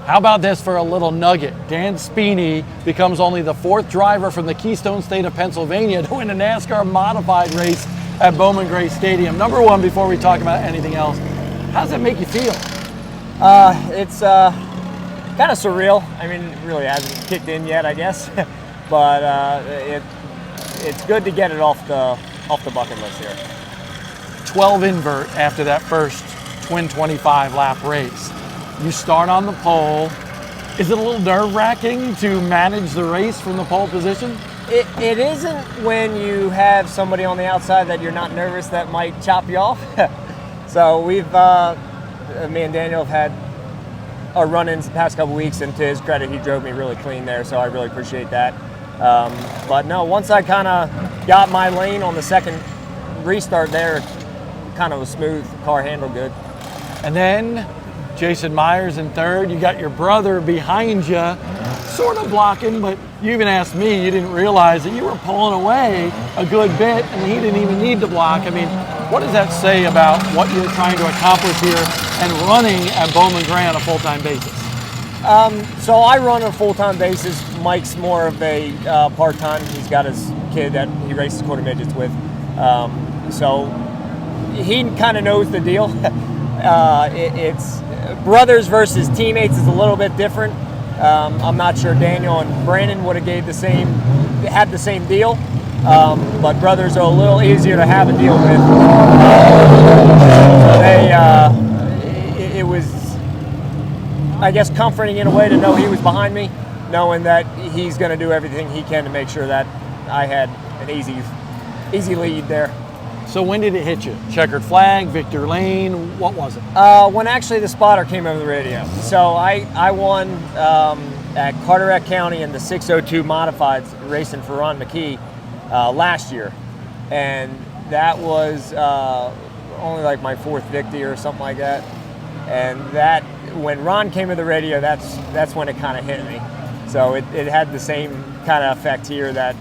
How about this for a little nugget? Dan Speeney becomes only the 4th driver from the Keystone State of Pennsylvania to win a NASCAR modified race at Bowman Gray Stadium. Number one, before we talk about anything else, how does that make you feel? It's kind of surreal. I mean, it really hasn't kicked in yet, I guess, but it's good to get it off the bucket list here. 12 invert after that first twin 25 lap race. You start on the pole. Is it a little nerve-wracking to manage the race from the pole position? It isn't when you have somebody on the outside that you're not nervous that might chop you off. So we've, me and Daniel have had our run-ins the past couple weeks, and to his credit, he drove me really clean there, so I really appreciate that. But no, once I kind of got my lane on the second restart there, kind of a smooth, car handled good. And then Jason Myers in third. You got your brother behind you, sort of blocking, but you even asked me, you didn't realize that you were pulling away a good bit and he didn't even need to block. I mean, what does that say about what you're trying to accomplish here and running at Bowman Gray on a full-time basis? So I run on a full-time basis. Mike's more of a part-time. He's got his kid that he races quarter midgets with. So he kind of knows the deal. It's brothers versus teammates is a little bit different. I'm not sure Daniel and Brandon would have had the same deal, but brothers are a little easier to have a deal with. It was, I guess, comforting in a way to know he was behind me, knowing that he's going to do everything he can to make sure that I had an easy lead there. So when did it hit you? Checkered flag, Victor Lane, what was it? When actually the spotter came over the radio. So I won at Carteret County in the 602 Modifieds racing for Ron McKee last year. And that was only like my 4th victory or something like that. And that, when Ron came to the radio, that's when it kind of hit me. So it had the same kind of effect here that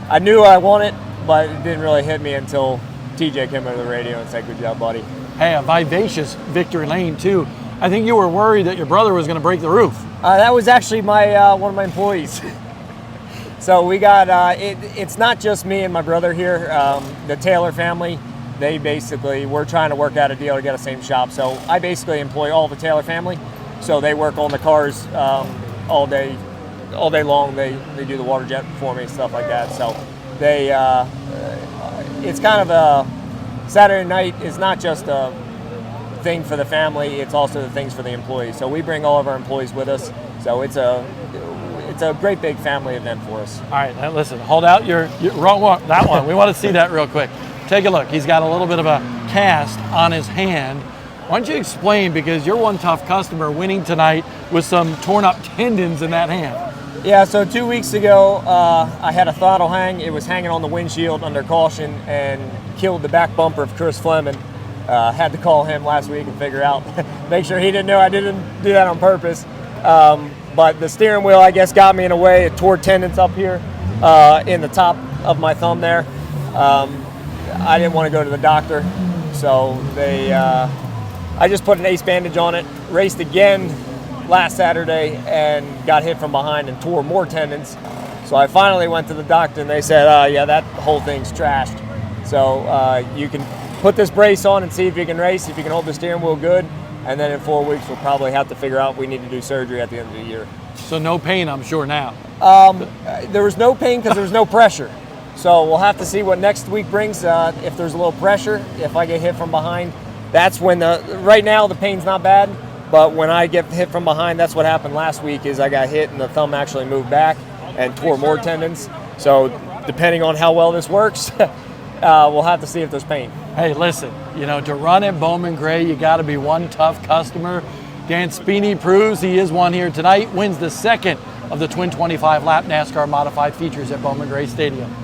I knew I won it, but it didn't really hit me until TJ came over the radio and said, "Good job, buddy." Hey, a vivacious Victory Lane too. I think you were worried that your brother was going to break the roof. That was actually my one of my employees. So we got, it's not just me and my brother here. The Taylor family, we're trying to work out a deal to get the same shop. So I basically employ all the Taylor family. So they work on the cars all day long. They do the water jet for me, stuff like that. So it's kind of a Saturday night is not just a thing for the family, it's also the things for the employees. So we bring all of our employees with us. So it's a great big family event for us. All right, now listen, hold out your wrong one, that one. We want to see that real quick. Take a look. He's got a little bit of a cast on his hand. Why don't you explain, because you're one tough customer winning tonight with some torn up tendons in that hand. Yeah, so 2 weeks ago, I had a throttle hang. It was hanging on the windshield under caution and killed the back bumper of Chris Fleming. Had to call him last week and figure out, make sure he didn't know I didn't do that on purpose. But the steering wheel, I guess, got me in a way. It tore tendons up here in the top of my thumb there. I didn't want to go to the doctor, so I just put an ace bandage on it, raced again last Saturday and got hit from behind and tore more tendons. So I finally went to the doctor and they said, yeah, that whole thing's trashed. So you can put this brace on and see if you can race, if you can hold the steering wheel good, and then in 4 weeks we'll probably have to figure out if we need to do surgery at the end of the year. So no pain, I'm sure, now. There was no pain because there was no pressure. So we'll have to see what next week brings. If there's a little pressure, if I get hit from behind, that's when right now the pain's not bad, but when I get hit from behind, that's what happened last week is I got hit and the thumb actually moved back and tore more tendons. So depending on how well this works, we'll have to see if there's pain. Hey, listen, to run at Bowman Gray, you got to be one tough customer. Dan Speeney proves he is one here tonight, wins the second of the Twin 25 lap NASCAR Modified features at Bowman Gray Stadium.